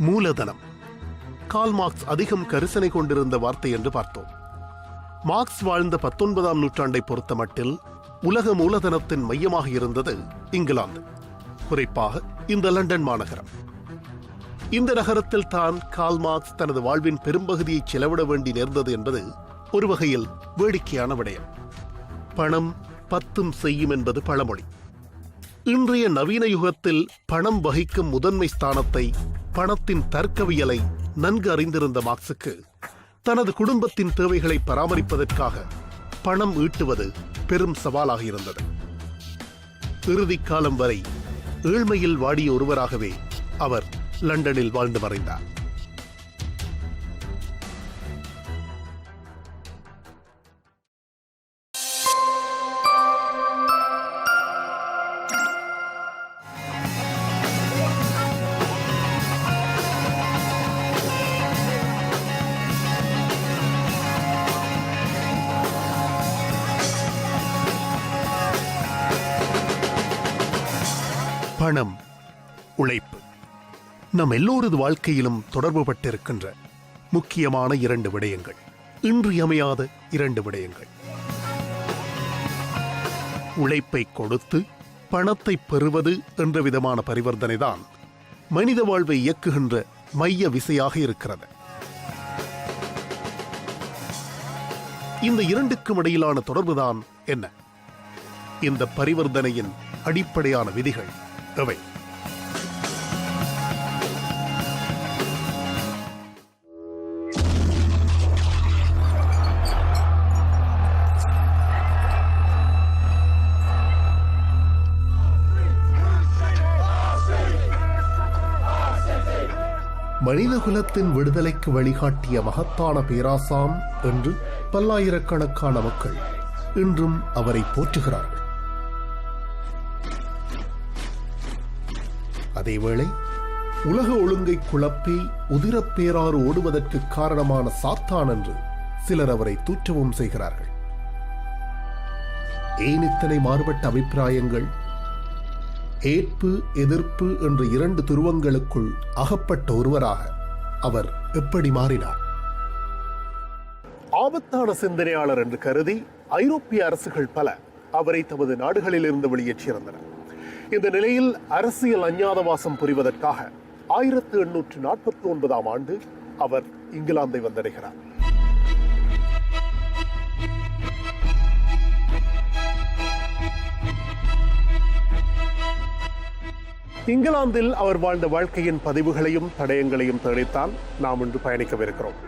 மூலதனம். Karl Marx அதிகம் கரிசனை கொண்டிருந்த வார்த்தை என்று பார்த்தோம். மார்க்ஸ் வாழ்ந்த 19ஆம் நூற்றாண்டை பொறுத்த மட்டில் உலக மூலதனத்தின் மையமாக இருந்தது இங்கிலாந்து, குறிப்பாக இந்த லண்டன் மாநகரம். இந்த நகரத்தில் தான் கார்ல் மார்க்ஸ் தனது வாழ்வின் பெரும்பகுதியை செலவிட வேண்டி நேர்ந்தது என்பது ஒரு வகையில் வேடிக்கையான விடயம். பணம் பத்தும் செய்யும் என்பது பழமொழி. இன்றைய நவீன யுகத்தில் பணம் வகிக்கும் முதன்மை ஸ்தானத்தை, பணத்தின் தர்க்கவியலை நன்கு அறிந்திருந்த மார்க்சுக்கு தனது குடும்பத்தின் தேவைகளை பராமரிப்பதற்காக பணம் ஈட்டுவது பெரும் சவாலாக இருந்தது. இறுதி காலம் வரை ஏழ்மையில் வாடிய ஒருவராகவே அவர் லண்டனில் வாழ்ந்து மறைந்தார். பணம், உழைப்பு நம் எல்லோரது வாழ்க்கையிலும் தொடர்பு பட்டிருக்கின்ற முக்கியமான 2 விடயங்கள், இன்றியமையாத 2 விடயங்கள். உழைப்பை கொடுத்து பணத்தை பெறுவது என்ற விதமான பரிவர்த்தனைதான் மனித வாழ்வை இயக்குகின்ற மைய விசையாக இருக்கிறது. இந்த 2க்கும் இடையிலான தொடர்புதான் என்ன? இந்த பரிவர்த்தனையின் அடிப்படையான விதிகள் எவை? மனிதகுலத்தின் விடுதலைக்கு வழிகாட்டிய மகத்தான பேராசான் என்று பல்லாயிரக்கணக்கான மக்கள் இன்றும் அவரை போற்றுகிறார்கள். அதேவேளை உலக ஒழுங்கை குழப்பி உதிரப்பேராறு ஓடுவதற்கு காரணமான சாத்தான் என்று சிலர் அவரை தூற்றவும் செய்கிறார்கள். ஏன் இத்தனை மாறுபட்ட அபிப்பிராயங்கள்? ஏற்பு எதிர்ப்பு என்ற 2 துருவங்களுக்குள் அகப்பட்ட ஒருவராக அவர் எப்படி மாறினார்? ஆபத்தான சிந்தனையாளர் என்று கருதி ஐரோப்பிய அரசுகள் பல அவரை தமது நாடுகளில் இருந்து வெளியேற்றியிருந்தன. இந்த நிலையில் அரசியல் அஞ்ஞாதவாசம் புரிவதற்காக 1849ஆம் ஆண்டு அவர் இங்கிலாந்தை வந்தடைகிறார். இங்கிலாந்தில் அவர் வாழ்ந்த வாழ்க்கையின் பதிவுகளையும் தடயங்களையும் தேடித்தான் நாம் இன்று பயணிக்கவிருக்கிறோம்.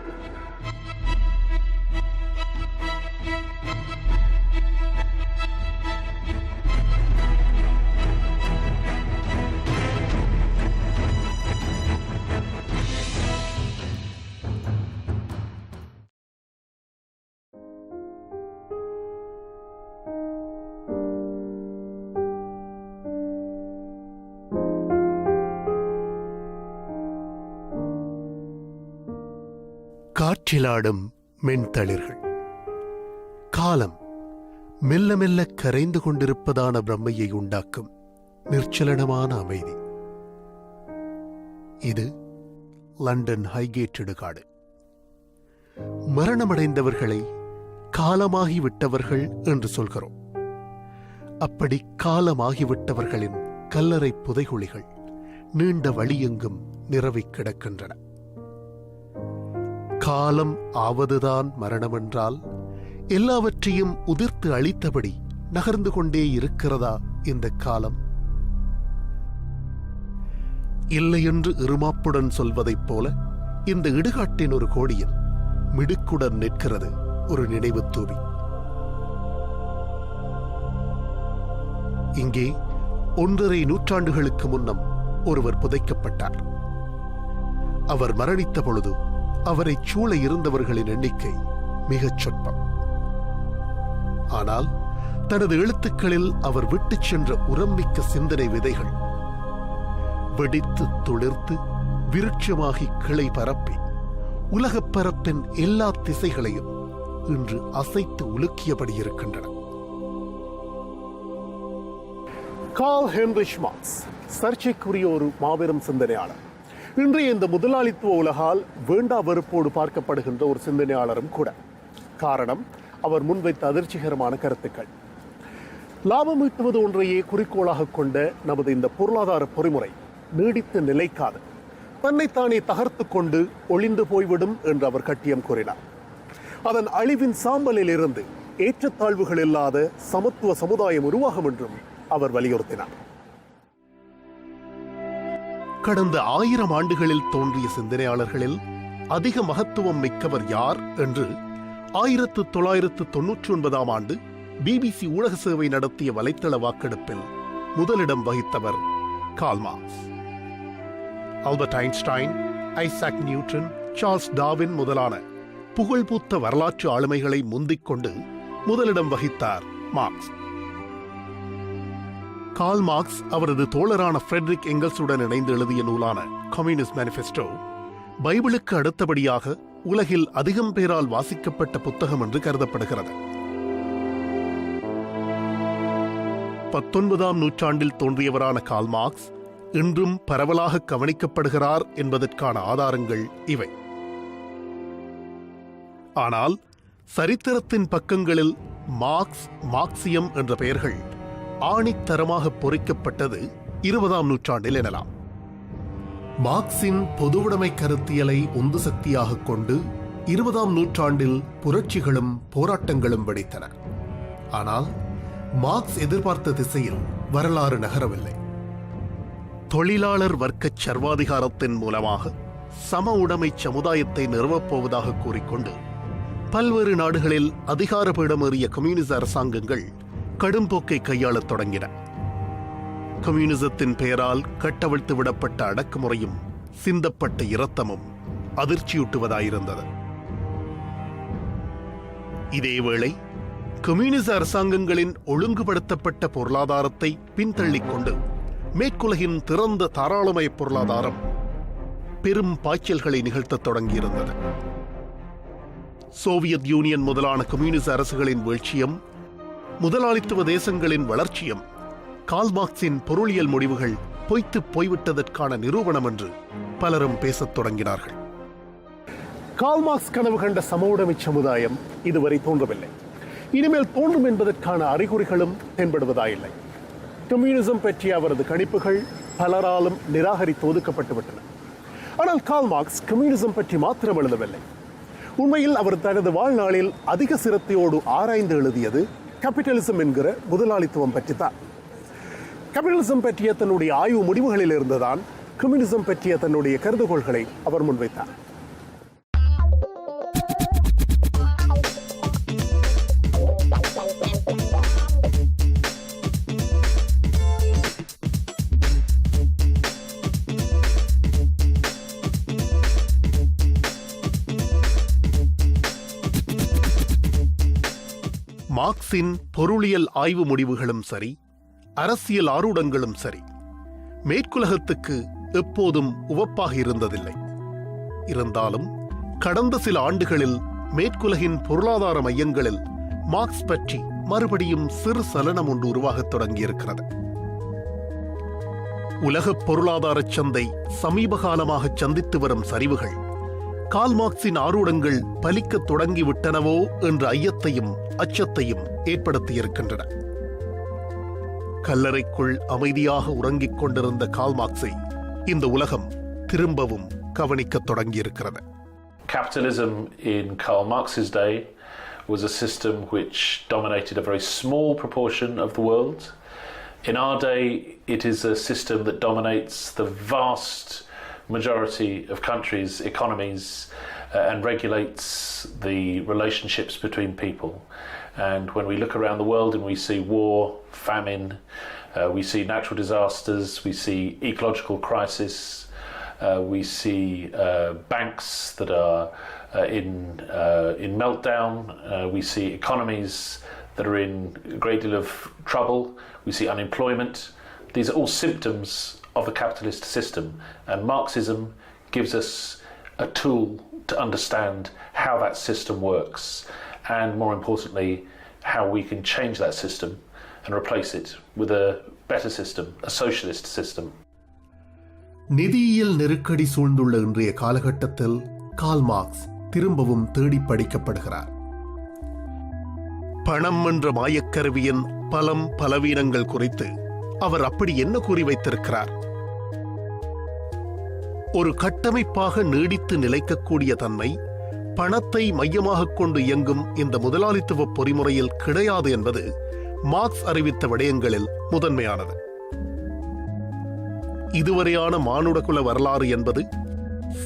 காற்றிலாடும் மென்தளிர்கள். காலம் மெல்ல மெல்ல கரைந்து கொண்டிருப்பதான பிரம்மையை உண்டாக்கும் நிர்ச்சலனமான அமைதி. இது லண்டன் ஹைகேட் இடுகாடு. மரணமடைந்தவர்களை காலமாகிவிட்டவர்கள் என்று சொல்கிறோம். அப்படி காலமாகிவிட்டவர்களின் கல்லறை புதைகுழிகள் நீண்ட வழியெங்கும் நிரவி கிடக்கின்றன. காலம் ஆவதுதான் மரணமென்றால் எல்லாவற்றையும் உதிர்த்து அழித்தபடி நகர்ந்து கொண்டே இருக்கிறதா இந்த காலம்? இல்லை என்று இருமாப்புடன் சொல்வதைப் போல இந்த இடுகாட்டின் ஒரு கோடியில் மிடுக்குடன் நிற்கிறது ஒரு நினைவு தூவி. இங்கே 1.5 நூற்றாண்டுகளுக்கு முன்னம் ஒருவர் புதைக்கப்பட்டார். அவர் மரணித்த பொழுது அவரை சூழ இருந்தவர்களின் எண்ணிக்கை மிகச் சொற்பம். ஆனால் தனது எழுத்துக்களில் அவர் விட்டுச் சென்ற உரம்மிக்க சிந்தனை விதைகள் வெடித்து துளிர்த்து விருட்சமாகி கிளை பரப்பி உலகப் பரப்பின் எல்லா திசைகளையும் இன்று அசைத்து உலுக்கியபடி இருக்கின்றன. கார்ல் ஹென்ரிச் மார்க்ஸ் சர்ச்சைக்குரிய ஒரு மாபெரும் சிந்தனையாளர். இன்றைய இந்த முதலாளித்துவ உலகால் வேண்டா வெறுப்போடு பார்க்கப்படுகின்ற ஒரு சிந்தனையாளரும் கூட. காரணம், அவர் முன்வைத்த அதிர்ச்சிகரமான கருத்துக்கள். லாபம் ஈட்டுவது ஒன்றையே குறிக்கோளாக கொண்ட நமது இந்த பொருளாதார பொறிமுறை நீடித்து நிலைக்காது, தன்னைத்தானே தகர்த்து கொண்டு ஒளிந்து போய்விடும் என்று அவர் கட்டியம் கூறினார். அதன் அழிவின் சாம்பலில் இருந்து ஏற்றத்தாழ்வுகள் இல்லாத சமத்துவ சமுதாயம் உருவாகும் என்றும் அவர் வலியுறுத்தினார். கடந்த 1000 ஆண்டுகளில் தோன்றிய சிந்தனையாளர்களில் அதிக மகத்துவம் மிக்கவர் யார் என்று 1999 ஆண்டு பிபிசி ஊடக சேவை நடத்திய வலைத்தள வாக்கெடுப்பில் முதலிடம் வகித்தவர் Karl Marx. Albert Einstein, Isaac Newton, Charles Darwin முதலான புகழ்பூத்த வரலாற்று ஆளுமைகளை முந்திக் கொண்டு முதலிடம் வகித்தார் மார்க்ஸ். கார்ல் மார்க்ஸ் அவரது தோழரான ஃப்ரெட்ரிக் எங்கல்ஸுடன் இணைந்து எழுதிய நூலான கம்யூனிஸ்ட் மேனிஃபெஸ்டோ பைபிளுக்கு அடுத்தபடியாக உலகில் அதிகம் பேரால் வாசிக்கப்பட்ட புத்தகம் என்று கருதப்படுகிறது. 19ஆம் நூற்றாண்டில் தோன்றியவரான கார்ல் மார்க்ஸ் இன்றும் பரவலாக கவனிக்கப்படுகிறார் என்பதற்கான ஆதாரங்கள் இவை. ஆனால் சரித்திரத்தின் பக்கங்களில் மார்க்ஸ், மார்க்சியம் என்ற பெயர்கள் ஆணித்தரமாக பொறிக்கப்பட்டது 20ஆம் நூற்றாண்டில் எனலாம். மார்க்சின் பொதுவுடைமை கருத்தியலை உந்து சக்தியாக கொண்டு 20ஆம் நூற்றாண்டில் புரட்சிகளும் போராட்டங்களும் வெடித்தன. ஆனால் மார்க்ஸ் எதிர்பார்த்த திசையில் வரலாறு நகரவில்லை. தொழிலாளர் வர்க்க சர்வாதிகாரத்தின் மூலமாக சம உடைமை சமுதாயத்தை நிறுவப்போவதாக கூறிக்கொண்டு பல்வேறு நாடுகளில் அதிகார பீடமேறிய கம்யூனிச அரசாங்கங்கள் கடும்போக்கை கையாளத் தொடங்கின. கம்யூனிசத்தின் பெயரால் கட்டவிழ்த்து விடப்பட்ட அடக்குமுறையும் சிந்தப்பட்ட இரத்தமும் அதிர்ச்சியூட்டுவதாயிருந்தது. இதேவேளை கம்யூனிச அரசாங்கங்களின் ஒழுங்குபடுத்தப்பட்ட பொருளாதாரத்தை பின்தள்ளிக் கொண்டு மேற்குலகின் திறந்த தாராளமய பொருளாதாரம் பெரும் பாய்ச்சல்களை நிகழ்த்தத் தொடங்கியிருந்தது. சோவியத் யூனியன் முதலான கம்யூனிச அரசுகளின் வீழ்ச்சியும் முதலாளித்துவ தேசங்களின் வளர்ச்சியும் கார்ல் மார்க்சின் பொருளியல் முடிவுகள் பொய்த்து போய்விட்டதற்கான நிரூபணம் என்று பலரும் பேசத் தொடங்கினார்கள். கார்ல் மார்க்ஸ் கனவு கண்ட சமவுடைமை சமுதாயம் இதுவரை தோன்றவில்லை. இனிமேல் தோன்றும் என்பதற்கான அறிகுறிகளும் தென்படுவதாயில்லை. கம்யூனிசம் பற்றிய அவரது கணிப்புகள் பலராலும் நிராகரித்து ஒதுக்கப்பட்டுவிட்டன. ஆனால் கார்ல் மார்க்ஸ் கம்யூனிசம் பற்றி மாத்திரம் எழுதவில்லை. உண்மையில் அவர் தனது வாழ்நாளில் அதிக சிரத்தையோடு ஆராய்ந்து எழுதியது கேபிட்டலிசம் என்கிற முதலாளித்துவம் பற்றித்தான். கேபிட்டலிசம் பற்றிய தன்னுடைய ஆய்வு முடிவுகளில் இருந்துதான் கம்யூனிசம் பற்றிய தன்னுடைய கருதுகோள்களை அவர் முன்வைத்தார். மார்க்சின் பொருளியல் ஆய்வு முடிவுகளும் சரி, அரசியல் ஆரூடங்களும் சரி, மேற்குலகத்துக்கு எப்போதும் உவப்பாக இருந்ததில்லை. இருந்தாலும் கடந்த சில ஆண்டுகளில் மேற்குலகின் பொருளாதார மையங்களில் மார்க்ஸ் பற்றி மறுபடியும் சிறு சலனம் ஒன்று உருவாகத் தொடங்கியிருக்கிறது. உலகப் பொருளாதார சந்தை சமீப காலமாக சந்தித்து வரும் சரிவுகள் கார்ல் மார்க்சின் ஆரூடங்கள் பலிக்கத் தொடங்கிவிட்டனவோ என்ற ஐயத்தையும் அச்சத்தையும் ஏற்படுத்தியிருக்கின்றன. கல்லறைக்குள் அமைதியாக உறங்கிக் கொண்டிருந்த கார்ல் மார்க்ஸை இந்த உலகம் திரும்பவும் கவனிக்கத் தொடங்கியிருக்கிறது. Capitalism in Karl Marx's day was a system which dominated a very small proportion of the world. In our day, it is a system that dominates the vast majority of countries' economies and regulates the relationships between people. And when we look around the world and we see war, famine, we see natural disasters, we see ecological crisis, we see banks that are in meltdown, we see economies that are in a great deal of trouble, we see unemployment. These are all symptoms of the capitalist system, and Marxism gives us a tool to understand how that system works, and more importantly, how we can change that system and replace it with a better system, a socialist system. நிதியியல் நெருக்கடி சூழ்ந்துள்ள இன்றைய காலகட்டத்தில் Karl Marx திரும்பவும் தேடி படிக்கப்படுகிறார். பணம் என்ற மாயக்கருவியின் பலம் பலவீனங்கள் குறித்து அவர் அப்படி என்ன கூறி வைத்திருக்கிறார்? ஒரு கட்டமைப்பாக நீடித்து நிலைக்கக்கூடிய தன்மை பணத்தை மையமாக கொண்டு இயங்கும் இந்த முதலாளித்துவ பொறிமுறையில் கிடையாது என்பது மார்க்ஸ் அறிவித்த விடயங்களில் முதன்மையானது. இதுவரையான மானுடகுல வரலாறு என்பது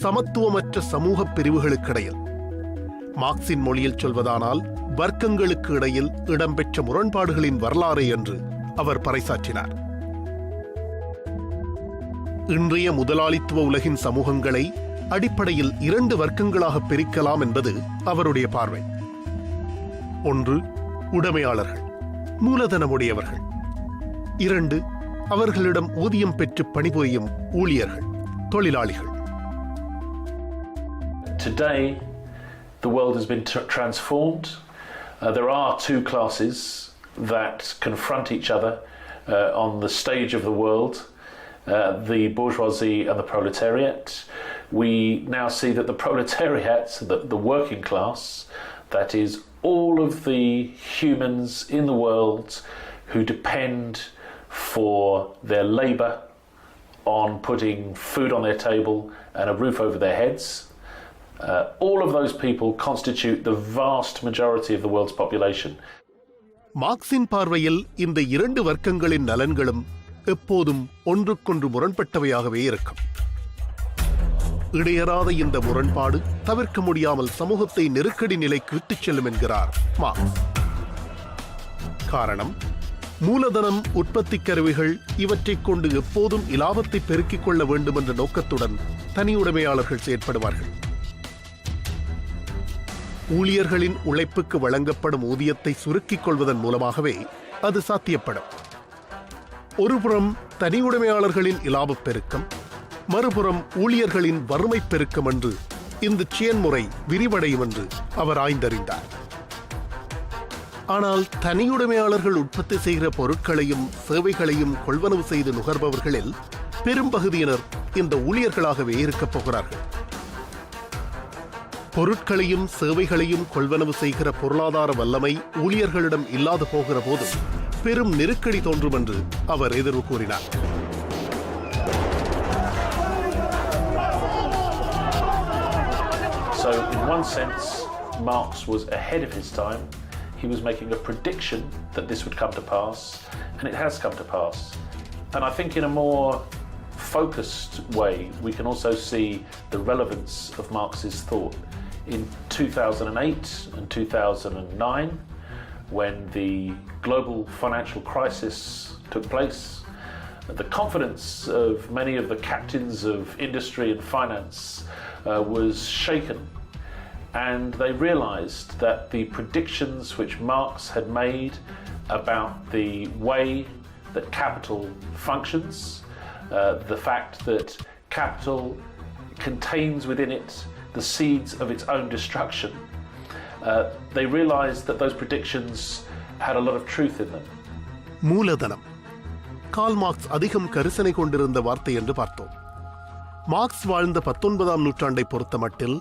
சமத்துவமற்ற சமூக பிரிவுகளுக்கிடையில், மார்க்சின் மொழியில் சொல்வதானால் வர்க்கங்களுக்கு இடையில் இடம்பெற்ற முரண்பாடுகளின் வரலாறு என்று அவர் பறைசாற்றினார். இன்றைய முதலாளித்துவ உலகின் சமூகங்களை அடிப்படையில் 2 வர்க்கங்களாக பிரிக்கலாம் என்பது அவருடைய பார்வை. ஒன்று, உடைமையாளர்கள், மூலதனமுடையவர்கள். 2, அவர்களிடம் ஊதியம் பெற்று பணிபுரியும் ஊழியர்கள், தொழிலாளிகள். Today, the world has been transformed. There are 2 classes that confront each other on the stage of the world, the bourgeoisie and the proletariat. We now see that the proletariat, the working class, that is all of the humans in the world who depend for their labour on putting food on their table and a roof over their heads. All of those people constitute the vast majority of the world's population. மார்க்சின் பார்வையில் இந்த 2 வர்க்கங்களின் நலன்களும் எப்போதும் ஒன்றுக்கொன்று முரண்பட்டவையாகவே இருக்கும். இடையறாத இந்த முரண்பாடு தவிர்க்க முடியாமல் சமூகத்தை நெருக்கடி நிலைக்கு இட்டுச் செல்லும் என்கிறார் மார்க்ஸ். காரணம், மூலதனம், உற்பத்தி கருவிகள் இவற்றைக் கொண்டு எப்போதும் இலாபத்தை பெருக்கிக் கொள்ள வேண்டும் என்ற நோக்கத்துடன் தனியுடைமையாளர்கள் செயற்படுவார்கள். ஊழியர்களின் உழைப்புக்கு வழங்கப்படும் ஊதியத்தை சுருக்கிக் கொள்வதன் மூலமாகவே அது சாத்தியப்படும். ஒருபுறம் தனியுடைமையாளர்களின் இலாபப் பெருக்கம், மறுபுறம் ஊழியர்களின் வறுமை பெருக்கம் என்று இந்த செயன்முறை விரிவடையும் என்று அவர் ஆய்ந்தறிந்தார். ஆனால் தனியுடைமையாளர்கள் உற்பத்தி செய்கிற பொருட்களையும் சேவைகளையும் கொள்வனவு செய்து நுகர்பவர்களில் பெரும்பகுதியினர் இந்த ஊழியர்களாகவே இருக்கப் போகிறார்கள். பொருட்களையும் சேவைகளையும் கொள்வனவு செய்கிற பொருளாதார வல்லமை ஊழியர்களிடம் இல்லாது போகிற போது பெரும் நெருக்கடி தோன்றும் என்று அவர் எதிர்வு கூறினார். So in one sense, Marx was ahead of his time. He was making a prediction that this would come to pass, and it has come to pass. And I think in a more focused way, we can also see the relevance of Marx's thought. In 2008 and 2009, when the global financial crisis took place, the confidence of many of the captains of industry and finance was shaken, and they realized that the predictions which Marx had made about the way that capital functions, the fact that capital contains within it the seeds of its own destruction, they realized that those predictions had a lot of truth in them. மூலதனம், Karl Marx அதிகம் கரிசனை கொண்டிருந்த வார்த்தை என்று பார்த்தோம். Marks வாழ்ந்த 19ஆம் நூற்றாண்டை பொறுத்தமட்டில்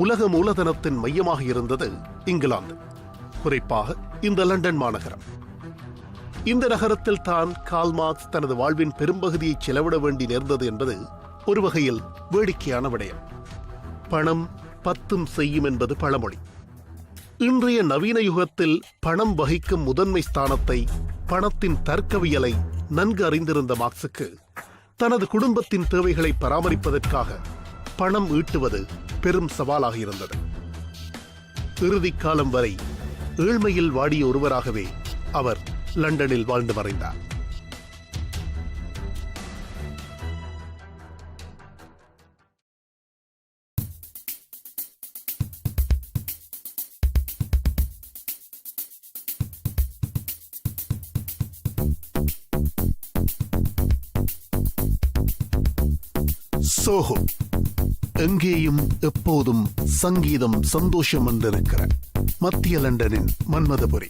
உலக மூலதனத்தின் மையமாக இருந்தது இங்கிலாந்து, குறிப்பாக இந்த லண்டன் மாநகரம். இந்த நகரத்தில் தான் கார்ல் மார்க்ஸ் தனது வாழ்வின் பெரும்பகுதியை செலவிட வேண்டி நேர்ந்தது என்பது ஒரு வகையில் வேடிக்கையான விடயம். பணம் பத்தும் செய்யும் என்பது பழமொழி. இன்றைய நவீன யுகத்தில் பணம் வகிக்கும் முதன்மை ஸ்தானத்தை, பணத்தின் தர்க்கவியலை நன்கு அறிந்திருந்த மார்க்சுக்கு தனது குடும்பத்தின் தேவைகளை பராமரிப்பதற்காக பணம் ஈட்டுவது பெரும் சவாலாக இருந்தது. இறுதிக் காலம் வரை ஏழ்மையில் வாடிய ஒருவராகவே அவர் லண்டனில் வாழ்ந்து மறைந்தார். சோஹோ, எங்கேயும் எப்போதும் சங்கீதம், சந்தோஷம் என்றிருக்கிற மத்திய லண்டனின் மன்மதபுரி.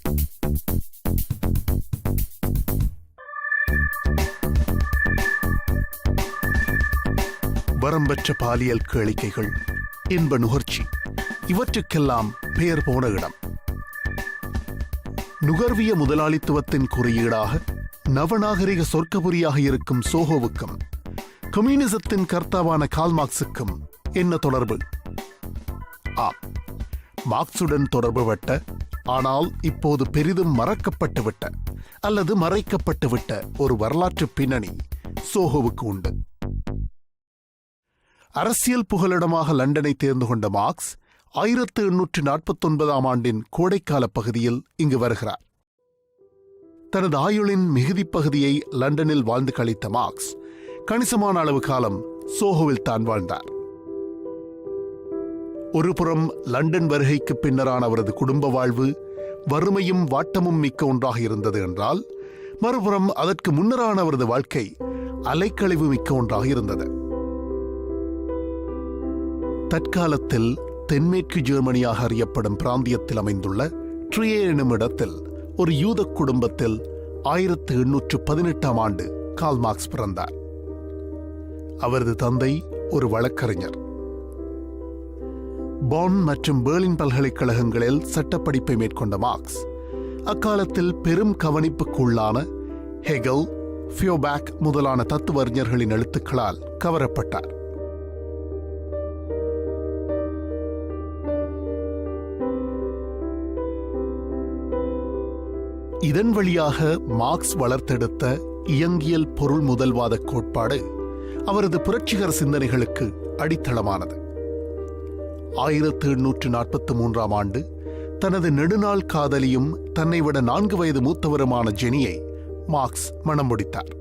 வரம்பற்ற பாலியல் கேளிக்கைகள், இன்ப நுகர்ச்சி இவற்றுக்கெல்லாம் பெயர் போன இடம். நுகர்விய முதலாளித்துவத்தின் குறியீடாக நவநாகரிக சொர்க்கபுரியாக இருக்கும் சோஹோவுக்கும் கம்யூனிசத்தின் கர்த்தாவான கார்ல் மார்க்சுக்கும் என்ன தொடர்பு? ஆம், மார்க்சுடன் தொடர்புபட்ட, ஆனால் இப்போது பெரிதும் மறக்கப்பட்டுவிட்ட அல்லது மறைக்கப்பட்டுவிட்ட ஒரு வரலாற்று பின்னணி சோஹோவுக்கு உண்டு. அரசியல் புகலிடமாக லண்டனை தேர்ந்து கொண்ட மார்க்ஸ் 1849 ஆண்டின் கோடைக்கால பகுதியில் இங்கு வருகிறார். தனது ஆயுளின் மிகுதிப் பகுதியை லண்டனில் வாழ்ந்து கழித்த மார்க்ஸ் கணிசமான அளவு காலம் சோஹோவில் தான் வாழ்ந்தார். ஒருபுறம் லண்டன் வருகைக்கு பின்னரான அவரது குடும்ப வாழ்வு வறுமையும் வாட்டமும் மிக்க ஒன்றாக இருந்தது என்றால், மறுபுறம் அதற்கு முன்னரான அவரது வாழ்க்கை அலைக்கழிவு மிக்க ஒன்றாக இருந்தது. தற்காலத்தில் தென்மேற்கு ஜெர்மனியாக அறியப்படும் பிராந்தியத்தில் அமைந்துள்ள ட்ரியே எனும் இடத்தில் ஒரு யூத குடும்பத்தில் 1818 ஆண்டு கார்ல் மார்க்ஸ் பிறந்தார். அவரது தந்தை ஒரு வழக்கறிஞர். பான் மற்றும் பெர்லின் பல்கலைக்கழகங்களில் சட்டப்படிப்பை மேற்கொண்ட மார்க்ஸ் அக்காலத்தில் பெரும் கவனிப்புக்குள்ளான ஹெகல், ஃபியோபேக் முதலான தத்துவறிஞர்களின் எழுத்துக்களால் கவரப்பட்டார். இதன் வழியாக மார்க்ஸ் வளர்த்தெடுத்த இயங்கியல் பொருள் முதல்வாத கோட்பாடு அவரது புரட்சிகர சிந்தனைகளுக்கு அடித்தளமானது. 1843 ஆண்டு தனது நெடுநாள் காதலியும் தன்னை விட 4 வயது மூத்தவருமான ஜெனியை மார்க்ஸ் மணம் முடித்தார்.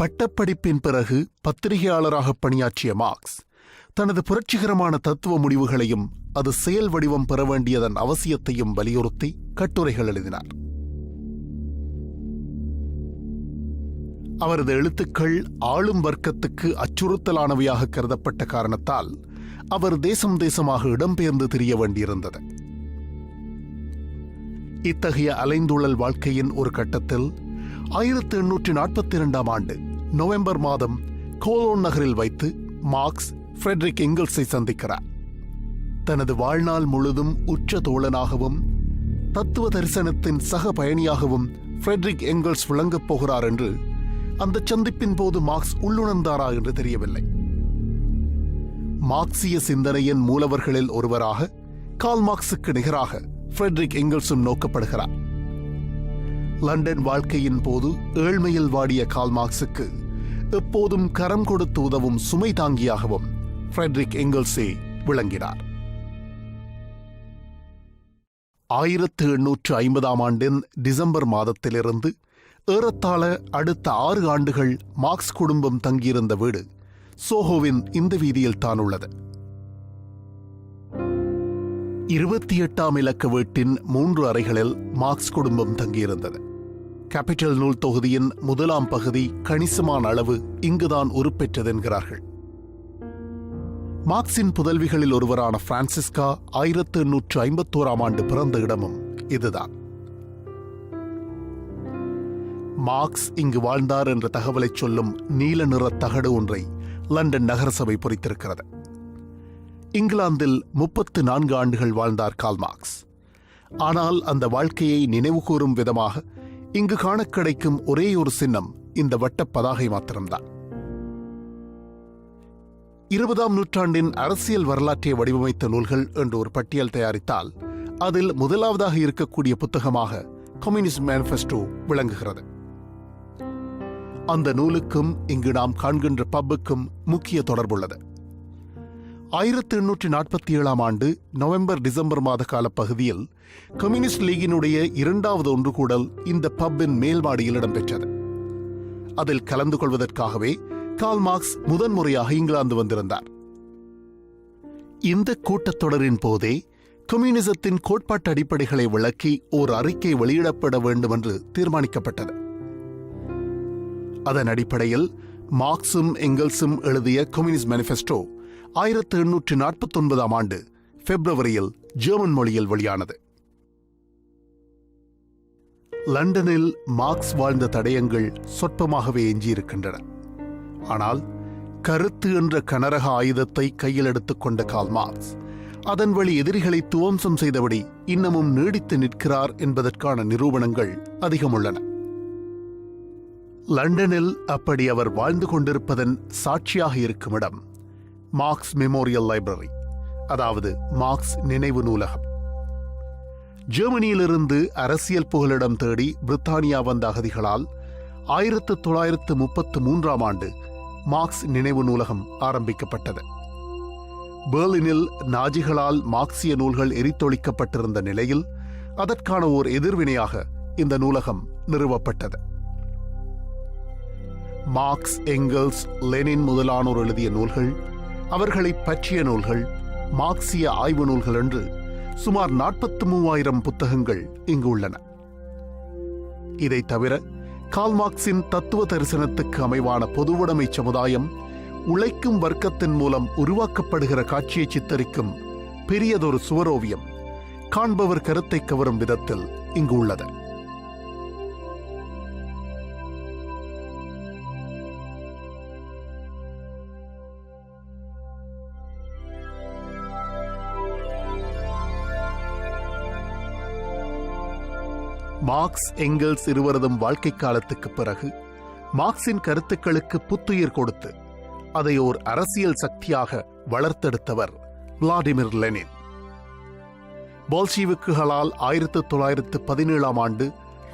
பட்டப்படிப்பின் பிறகு பத்திரிகையாளராக பணியாற்றிய மார்க்ஸ் தனது புரட்சிகரமான தத்துவ முடிவுகளையும் அது செயல் வடிவம் பெற வேண்டியதன் அவசியத்தையும் வலியுறுத்தி கட்டுரைகள் எழுதினார். அவரது எழுத்துக்கள் ஆளும் வர்க்கத்துக்கு அச்சுறுத்தலானவையாக கருதப்பட்ட காரணத்தால் அவர் தேசம் தேசமாக இடம்பெயர்ந்து திரிய வேண்டியிருந்தது. இத்தகைய அலைந்துழல் வாழ்க்கையின் ஒரு கட்டத்தில் 1842 ஆண்டு நவம்பர் மாதம் கோலோன் நகரில் வைத்து மார்க்ஸ் ஃப்ரெட்ரிக் எங்கெல்ஸை சந்திக்கிறார். தனது வாழ்நாள் முழுதும் உச்ச தோழனாகவும் தத்துவ தரிசனத்தின் சக பயணியாகவும் ஃப்ரெட்ரிக் எங்கெல்ஸ் விளங்கப் போகிறார் என்று அந்த சந்திப்பின் போது மார்க்ஸ் உள்ளுணர்ந்தாரா என்று தெரியவில்லை. மார்க்சிய சிந்தனையின் மூலவர்களில் ஒருவராக கார்ல் மார்க்சுக்கு நிகராக ஃப்ரெட்ரிக் எங்கெல்ஸும் நோக்கப்படுகிறார். லண்டன் வாழ்க்கையின் போது ஏழ்மையில் வாடிய கார்ல் மார்க்சுக்கு எப்போதும் கரம் கொடுத்து உதவும் சுமை தாங்கியாகவும் ஃப்ரெட்ரிக் எங்கெல்ஸே விளங்கினார். 1850 ஆண்டின் டிசம்பர் மாதத்திலிருந்து ஏறத்தாழ அடுத்த 6 ஆண்டுகள் மார்க்ஸ் குடும்பம் தங்கியிருந்த வீடு சோஹோவின் இந்த வீதியில் தான் உள்ளது. 28ஆம் இலக்க வீட்டின் 3 அறைகளில் மார்க்ஸ் குடும்பம் தங்கியிருந்தது. கேபிட்டல் நூல் தொகுதியின் 1ஆம் பகுதி கணிசமான அளவு இங்குதான் உருப்பெற்றதென்கிறார்கள். மார்க்சின் புதல்விகளில் ஒருவரான பிரான்சிஸ்கா 1851 ஆண்டு பிறந்த இடமும் இதுதான். மார்க்ஸ் இங்கு வாழ்ந்தார் என்ற தகவலை சொல்லும் நீல நிற தகடு ஒன்றை லண்டன் நகரசபை பொறித்திருக்கிறது. இங்கிலாந்தில் 34 ஆண்டுகள் வாழ்ந்தார் கார்ல் மார்க்ஸ். ஆனால் அந்த வாழ்க்கையை நினைவுகூரும் விதமாக இங்கு காண கிடைக்கும் ஒரே ஒரு சின்னம் இந்த வட்டப் பதாகை மாத்திரம்தான். 20ஆம் நூற்றாண்டின் அரசியல் வரலாற்றை வடிவமைத்த நூல்கள் என்று ஒரு பட்டியல் தயாரித்தால் அதில் முதலாவதாக இருக்கக்கூடிய புத்தகமாக கம்யூனிஸ்ட் மேனிஃபெஸ்டோ விளங்குகிறது. அந்த நூலுக்கும் இங்கு நாம் காண்கின்ற பப்புக்கும் முக்கிய தொடர்புள்ளது. 1847 ஆண்டு நவம்பர் டிசம்பர் மாத கால பகுதியில் கம்யூனிஸ்ட் லீகினுடைய 2வது ஒன்றுகூடல் இந்த பப்பின் மேல் மாடியில் இடம்பெற்றது. அதில் கலந்து கொள்வதற்காகவே கார்ல் மார்க்ஸ் முதன்முறையாக இங்கிலாந்து வந்திருந்தார். இந்த கூட்டத்தொடரின் போதே கம்யூனிசத்தின் கோட்பாட்டு அடிப்படைகளை விளக்கி ஓர் அறிக்கை வெளியிடப்பட வேண்டும் என்று தீர்மானிக்கப்பட்டது. அதன் அடிப்படையில் மார்க்சும் எங்கெல்ஸும் எழுதிய கம்யூனிஸ்ட் மேனிஃபெஸ்டோ 1849 ஆண்டு பிப்ரவரியில் ஜெர்மன் மொழியில் வெளியானது. லண்டனில் மார்க்ஸ் வாழ்ந்த தடயங்கள் சொற்பமாகவே எஞ்சியிருக்கின்றன. ஆனால் கருத்து என்ற கனரக ஆயுதத்தை கையில் எடுத்துக்கொண்ட கார்ல் மார்க்ஸ் அதன் வழி எதிரிகளை துவம்சம் செய்தபடி இன்னமும் நீடித்து நிற்கிறார் என்பதற்கான நிரூபணங்கள் அதிகம் உள்ளன. லண்டனில் அப்படி அவர் வாழ்ந்து கொண்டிருப்பதன் சாட்சியாக இருக்கும் இடம் மார்க்ஸ் மெமோரியல் லைப்ரரி, அதாவது மார்க்ஸ் நினைவு நூலகம். ஜெர்மனியிலிருந்து அரசியல் புகலிடம் தேடி பிரித்தானியா வந்த அகதிகளால் 1933ஆம் ஆண்டு மார்க்ஸ் நினைவு நூலகம் ஆரம்பிக்கப்பட்டது. பெர்லினில் நாஜிகளால் மார்க்சிய நூல்கள் எரித்தொழிக்கப்பட்டிருந்த நிலையில் அதற்கான ஓர் எதிர்வினையாக இந்த நூலகம் நிறுவப்பட்டது. மார்க்ஸ், எங்கெல்ஸ், லெனின் முதலானோர் எழுதிய நூல்கள், அவர்களை பற்றிய நூல்கள், மார்க்சிய ஆய்வு நூல்கள் என்று சுமார் 43,000 புத்தகங்கள் இங்கு உள்ளன. இதை தவிர கார்ல் மார்க்சின் தத்துவ தரிசனத்துக்கு அமைவான பொதுவுடைமை சமுதாயம் உழைக்கும் வர்க்கத்தின் மூலம் உருவாக்கப்படுகிற காட்சியை சித்தரிக்கும் பெரியதொரு சுவரோவியம் காண்பவர் கருத்தை கவரும் விதத்தில் இங்கு உள்ளது. மார்க்ஸ், எங்கெல்ஸ் இருவரதும் வாழ்க்கை காலத்துக்கு பிறகு மார்க்சின் கருத்துக்களுக்கு புத்துயிர் கொடுத்து அதை ஓர் அரசியல் சக்தியாக வளர்த்தெடுத்தவர் விளாடிமிர் லெனின். போல்ஷிவிக்குகளால் 1917ஆம் ஆண்டு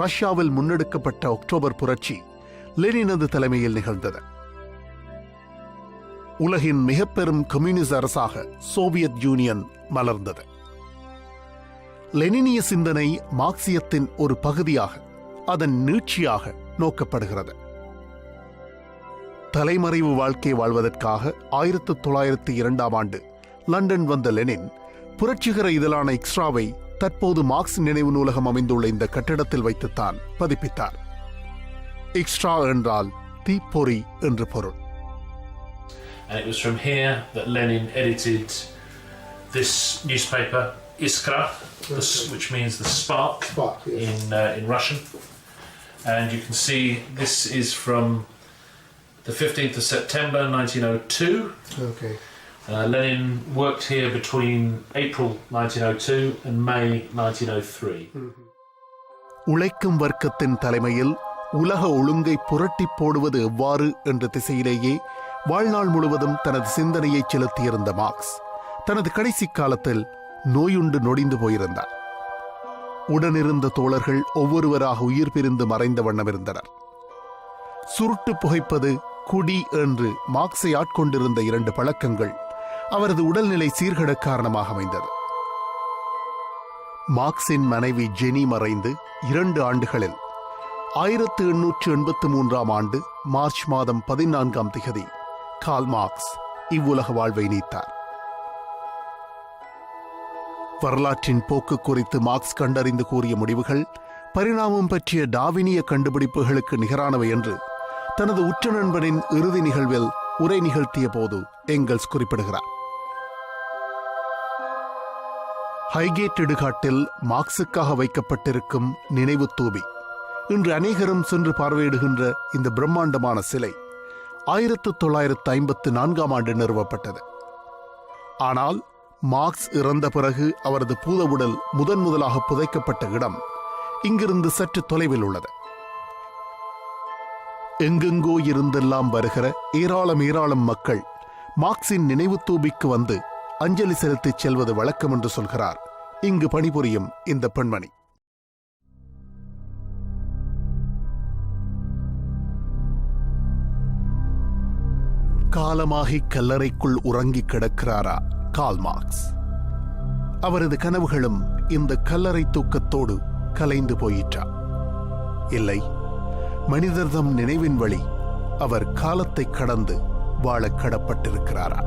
ரஷ்யாவில் முன்னெடுக்கப்பட்ட அக்டோபர் புரட்சி லெனினது தலைமையில் நிகழ்ந்தது. உலகின் மிக பெரும் கம்யூனிஸ்ட் அரசாக சோவியத் யூனியன் மலர்ந்தது. லெனினிய சிந்தனை மார்க்சியத்தின் ஒரு பகுதியாக, அதன் நீட்சியாக நோக்கப்படுகிறது. தலைமறைவு வாழ்க்கை வாழ்வதற்காக 1902ஆம் ஆண்டு லண்டன் வந்த லெனின் புரட்சிகர இதழான எக்ஸ்ட்ராவை தற்போது மார்க்ஸ் நினைவு நூலகம் அமைந்துள்ள இந்த கட்டிடத்தில் வைத்துத்தான் பதிப்பித்தார். எக்ஸ்ட்ரா என்றால் தீப்பொறி என்று பொருள். And it was from here that Lenin edited this newspaper, Iskra, which means the spark, yes. in Russian. And you can see this is from the 15th of September 1902. Okay. Lenin worked here between April 1902 and May 1903. உழைக்கும் வர்க்கத்தின் தலைமையில் உலக ஒழுங்கை புரட்டி போடுவது எவ்வாறு என்ற திசையிலேயே வாழ்நாள் முழுவதும் தனது சிந்தனையை செலுத்தியிருந்த மார்க்ஸ் தனது கடைசி காலத்தில் நோயுண்டு நொடிந்து போயிருந்தார். உடனிருந்த தோழர்கள் ஒவ்வொருவராக உயிர் பிரிந்து மறைந்த வண்ணம் இருந்தனர். சுருட்டு புகைப்பது, குடி என்று மார்க்ஸை ஆட்கொண்டிருந்த 2 பழக்கங்கள் அவரது உடல்நிலை சீர்கெட காரணமாக அமைந்தது. மார்க்ஸின் மனைவி ஜெனி மறைந்து 2 ஆண்டுகளில் 1883ஆம் ஆண்டு மார்ச் மாதம் 14ஆம் திகதி கார்ல் மார்க்ஸ் இவ்வுலக வாழ்வை நீத்தார். வரலாற்றின் போக்கு குறித்து மார்க்ஸ் கண்டறிந்து கூறிய முடிவுகள் பரிணாமம் பற்றிய டார்வினிய கண்டுபிடிப்புகளுக்கு நிகரானவை என்று தனது உற்ற நண்பனின் இறுதி நிகழ்வில் உரை நிகழ்த்திய போது எங்கெல்ஸ் குறிப்பிடுகிறார். ஹைகேட் இடுகாட்டில் மார்க்ஸுக்காக வைக்கப்பட்டிருக்கும் நினைவு தூபி இன்று அநேகரும் சென்று பார்வையிடுகின்ற இந்த பிரம்மாண்டமான சிலை 1954ஆம் ஆண்டு நிறுவப்பட்டது. ஆனால் மார்க்ஸ் இறந்த பிறகு அவரது பூத உடல் முதலாக புதைக்கப்பட்ட இடம் இங்கிருந்து சற்று தொலைவில் உள்ளது. எங்கெங்கோ இருந்தெல்லாம் வருகிற ஏராளம் மக்கள் மார்க்சின் நினைவு தூபிக்கு வந்து அஞ்சலி செலுத்திச் செல்வது வழக்கம் என்று சொல்கிறார் இங்கு பணிபுரியும் இந்த பெண்மணி. காலமாகி கல்லறைக்குள் உறங்கி கிடக்கிறாரா கார்ல் மார்க்ஸ்? அவரது கனவுகளும் இந்த கல்லறை தூக்கத்தோடு கலைந்து போயிற்றா? இல்லை, மனிதர்தம் நினைவின் வழி அவர் காலத்தை கடந்து வாழ கடப்பட்டிருக்கிறாரா?